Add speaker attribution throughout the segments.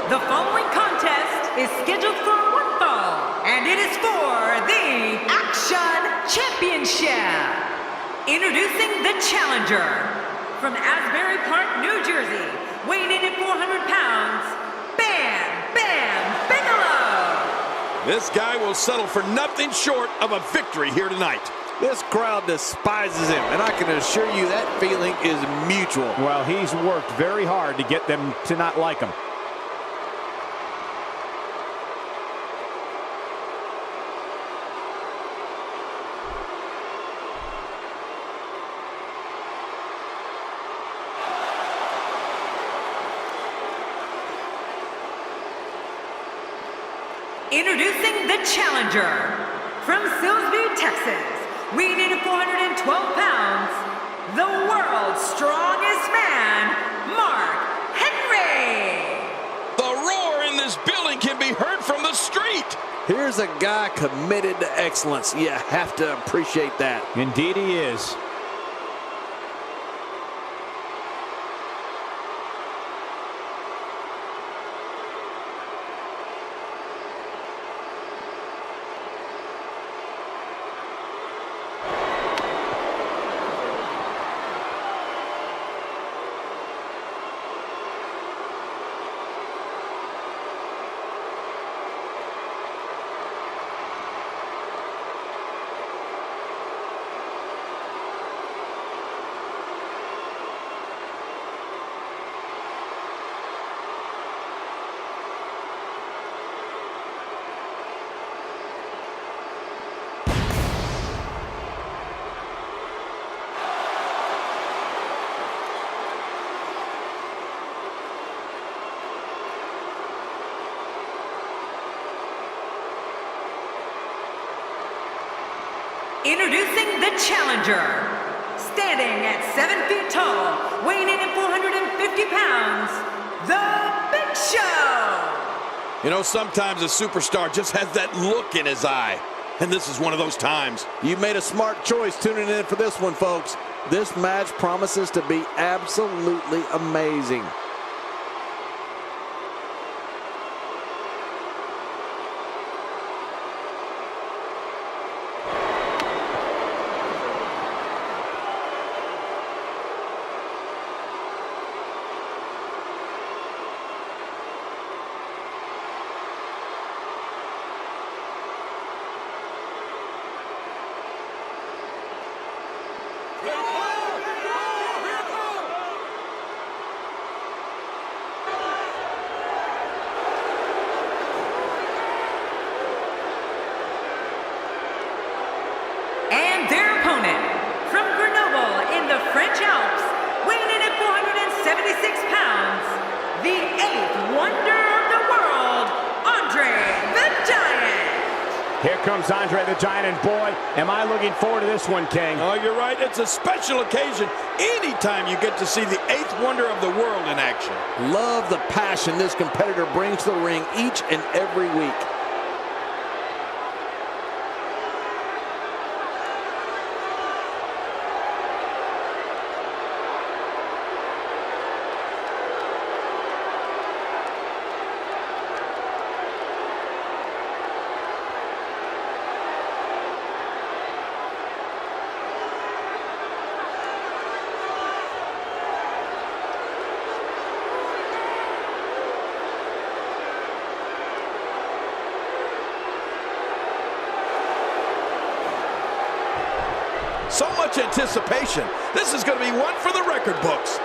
Speaker 1: The following contest is scheduled for one fall, and it is for the Action Championship. Introducing the challenger from Asbury Park, New Jersey, weighing in at 400 pounds, Bam Bam Bigelow.
Speaker 2: This guy will settle for nothing short of a victory here tonight.
Speaker 3: This crowd despises him, and I can assure you that feeling is mutual.
Speaker 4: Well, he's worked very hard to get them to not like him.
Speaker 1: Introducing the challenger from Silsbee, Texas, weighing in at 412 pounds, the world's strongest man, Mark Henry.
Speaker 2: The roar in this building can be heard from the street.
Speaker 3: Here's a guy committed to excellence. You have to appreciate that.
Speaker 4: Indeed he is.
Speaker 1: Introducing the challenger, standing at 7 feet tall, weighing in at 450 pounds, The Big Show.
Speaker 2: You know, sometimes a superstar just has that look in his eye, and this is one of those times.
Speaker 3: You made a smart choice tuning in for this one, folks. This match promises to be absolutely amazing.
Speaker 1: And their opponent, from Grenoble in the French Alps, weighing in at 476 pounds, the 8th wonder of the world, Andre the Giant.
Speaker 4: Here comes Andre the Giant, and boy, am I looking forward to this one, King.
Speaker 2: Oh, you're right. It's a special occasion anytime you get to see the 8th wonder of the world in action.
Speaker 3: Love the passion this competitor brings to the ring each and every week.
Speaker 2: So much anticipation. This is going to be one for the record books.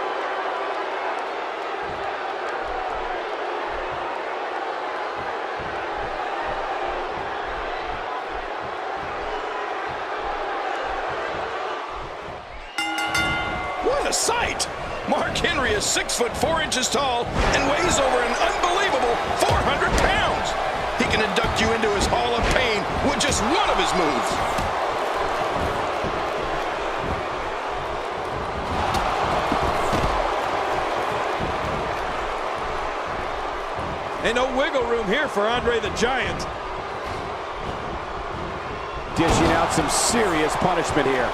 Speaker 2: What a sight! Mark Henry is 6 foot 4 inches tall and weighs over an unbelievable 400 pounds. He can induct you into his Hall of Pain with just one of his moves. Ain't no wiggle room here for Andre the Giant.
Speaker 4: Dishing out some serious punishment here.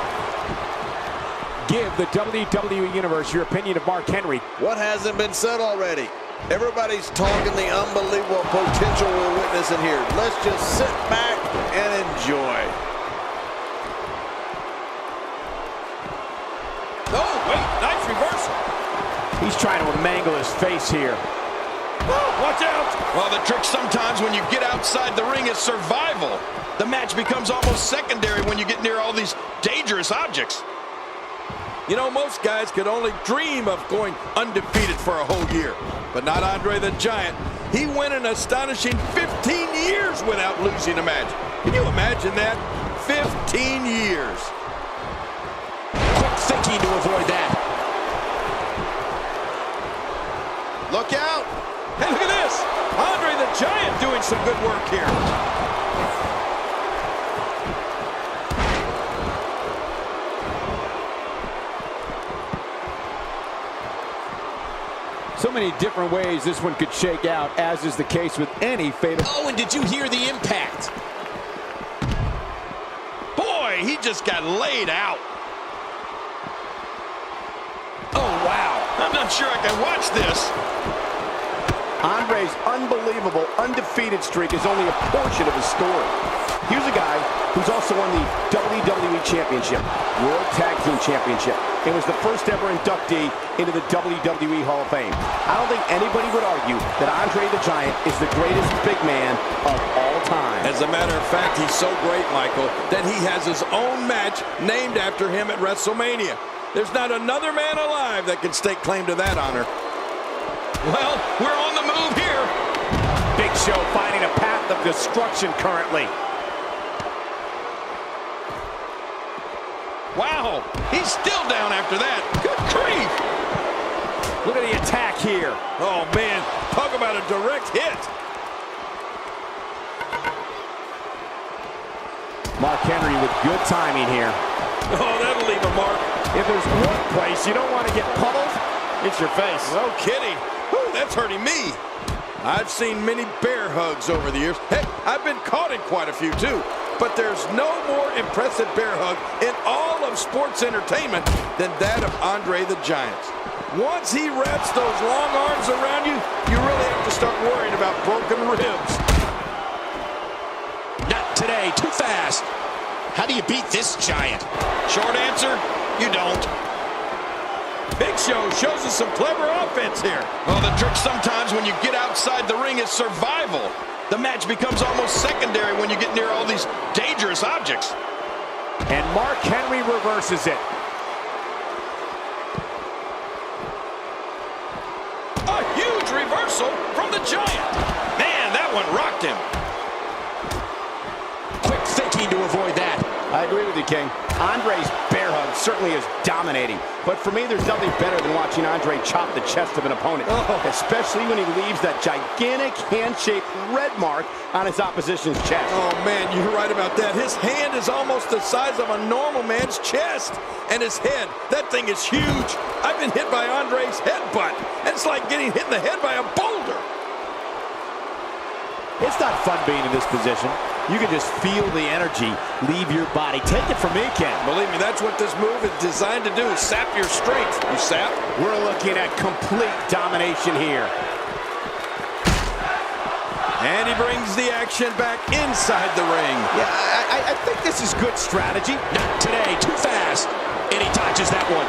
Speaker 4: Give the WWE Universe your opinion of Mark Henry.
Speaker 3: What hasn't been said already? Everybody's talking the unbelievable potential we're witnessing here. Let's just sit back and enjoy.
Speaker 2: Oh, wait, nice reversal.
Speaker 4: He's trying to mangle his face here.
Speaker 2: Oh, watch out. Well, the trick sometimes when you get outside the ring is survival. The match becomes almost secondary when you get near all these dangerous objects. You know, most guys could only dream of going undefeated for a whole year. But not Andre the Giant. He went an astonishing 15 years without losing a match. Can you imagine that? 15 years.
Speaker 4: Quick thinking to avoid that.
Speaker 2: Look out. Hey, look at this. Andre the Giant doing some good work here.
Speaker 4: So many different ways this one could shake out, as is the case with any fatal.
Speaker 5: Oh, and did you hear the impact?
Speaker 2: Boy, he just got laid out.
Speaker 4: Oh, wow.
Speaker 2: I'm not sure I can watch this.
Speaker 4: Andre's unbelievable undefeated streak is only a portion of his story. Here's a guy who's also won the WWE Championship, World Tag Team Championship, and was the first ever inductee into the WWE Hall of Fame. I don't think anybody would argue that Andre the Giant is the greatest big man of all time.
Speaker 2: As a matter of fact, he's so great, Michael, that he has his own match named after him at WrestleMania. There's not another man alive that can stake claim to that honor. Well, we're on the move here.
Speaker 4: Big Show finding a path of destruction currently.
Speaker 2: Wow, he's still down after that. Good grief.
Speaker 4: Look at the attack here.
Speaker 2: Oh, man, talk about a direct hit.
Speaker 4: Mark Henry with good timing here.
Speaker 2: Oh, that'll leave a mark.
Speaker 4: If there's one place you don't want to get pummeled, it's your face.
Speaker 2: No kidding. Whew, that's hurting me. I've seen many bear hugs over the years. Heck, I've been caught in quite a few, too. But there's no more impressive bear hug in all of sports entertainment than that of Andre the Giant. Once he wraps those long arms around you, you really have to start worrying about broken ribs.
Speaker 5: Not today, too fast. How do you beat this giant?
Speaker 2: Short answer, you don't. Big Show shows us some clever offense here. Well, the trick sometimes when you get outside the ring is survival. The match becomes almost secondary when you get near all these dangerous objects.
Speaker 4: And Mark Henry reverses it.
Speaker 2: A huge reversal from the Giant. Man, that one rocked him.
Speaker 5: Quick thinking to avoid that.
Speaker 4: I agree with you, King. Andre's bear hug certainly is dominating. But for me, there's nothing better than watching Andre chop the chest of an opponent. Especially when he leaves that gigantic hand-shaped red mark on his opposition's chest.
Speaker 2: Oh, man, you're right about that. His hand is almost the size of a normal man's chest. And his head, that thing is huge. I've been hit by Andre's headbutt. It's like getting hit in the head by a boulder.
Speaker 4: It's not fun being in this position. You can just feel the energy leave your body. Take it from me, Ken.
Speaker 2: Believe me, that's what this move is designed to do, sap your strength, you sap.
Speaker 4: We're looking at complete domination here.
Speaker 2: And he brings the action back inside the ring.
Speaker 4: Yeah, I think this is good strategy.
Speaker 5: Not today, too fast. And he dodges that one.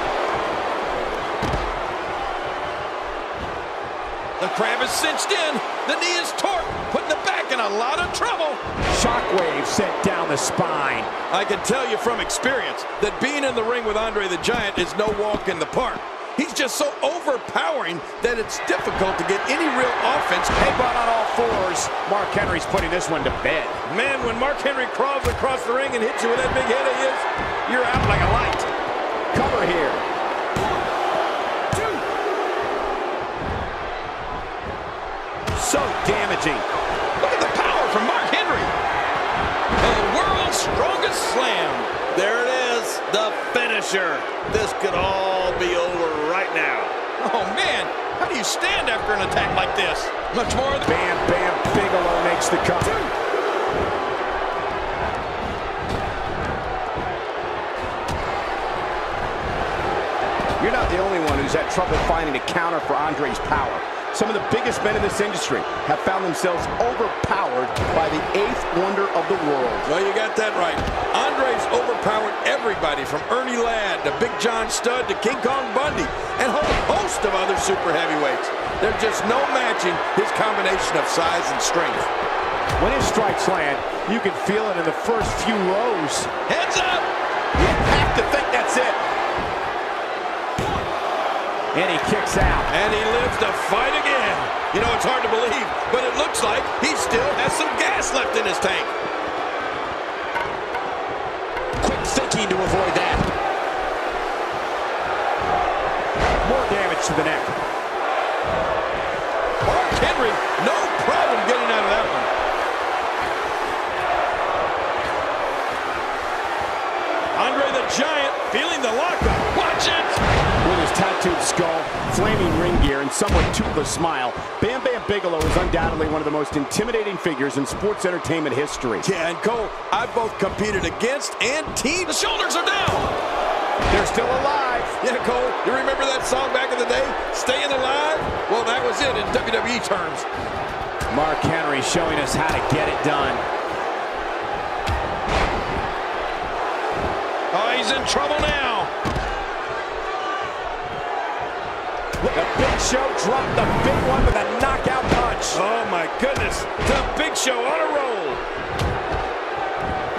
Speaker 2: The crab is cinched in. The knee is torqued, putting the back in a lot of trouble.
Speaker 4: Shockwave sent down the spine.
Speaker 2: I can tell you from experience that being in the ring with Andre the Giant is no walk in the park. He's just so overpowering that it's difficult to get any real offense.
Speaker 4: Headbutt on all fours. Mark Henry's putting this one to bed.
Speaker 2: Man, when Mark Henry crawls across the ring and hits you with that big head of his, you're out like a light.
Speaker 4: Cover here. So damaging.
Speaker 2: Look at the power from Mark Henry. The world's strongest slam.
Speaker 3: There it is, the finisher. This could all be over right now.
Speaker 2: Oh, man, how do you stand after an attack like this? Much more than...
Speaker 4: Bam, bam, Bigelow makes the cover. You're not the only one who's had trouble finding a counter for Andre's power. Some of the biggest men in this industry have found themselves overpowered by the eighth wonder of the world.
Speaker 2: Well, you got that right. Andre's overpowered everybody from Ernie Ladd to Big John Studd to King Kong Bundy and a whole host of other super heavyweights. There's just no matching his combination of size and strength.
Speaker 4: When his strikes land, you can feel it in the first few rows.
Speaker 2: Heads up!
Speaker 4: You have to think that's it. And he kicks out.
Speaker 2: And he lives to fight again. You know, it's hard to believe, but it looks like he still has some gas left in his tank.
Speaker 5: Quick thinking to avoid that.
Speaker 4: More damage to the neck.
Speaker 2: Mark Henry, no problem getting out of that one. Andre the Giant feeling the lockup. Watch it!
Speaker 4: With his tattooed skull, flaming ring gear, and somewhat toothless smile, Bam Bam Bigelow is undoubtedly one of the most intimidating figures in sports entertainment history.
Speaker 2: Yeah, and Cole, I've both competed against and teamed. The shoulders are down!
Speaker 4: They're still alive.
Speaker 2: Yeah, Cole, you remember that song back in the day? Staying Alive? Well, that was it in WWE terms.
Speaker 4: Mark Henry showing us how to get it done.
Speaker 2: Oh, he's in trouble now.
Speaker 4: The Big Show dropped the big one with a knockout punch.
Speaker 2: Oh, my goodness. The Big Show on a roll.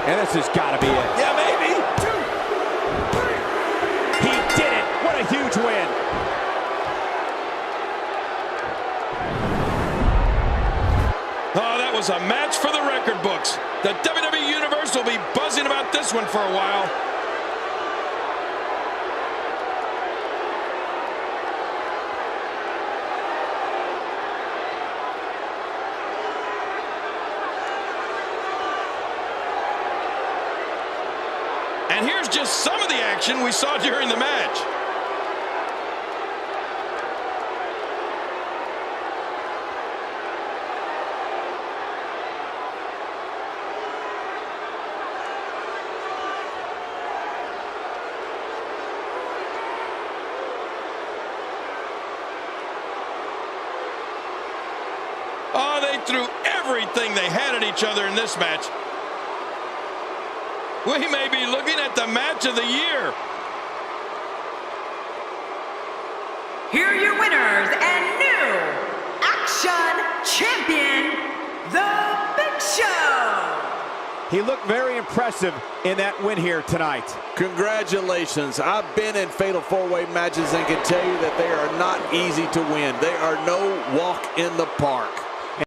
Speaker 4: And this has got to be it.
Speaker 2: Yeah, maybe. 2, 3.
Speaker 4: He did it. What a huge win.
Speaker 2: Oh, that was a match for the record books. The WWE Universe will be buzzing about this one for a while. And here's just some of the action we saw during the match. Oh, they threw everything they had at each other in this match. We may be looking at the match of the year.
Speaker 1: Here are your winners and new Action Champion, The Big Show.
Speaker 4: He looked very impressive in that win here tonight.
Speaker 3: Congratulations. I've been in Fatal 4-Way matches and can tell you that they are not easy to win. They are no walk in the park.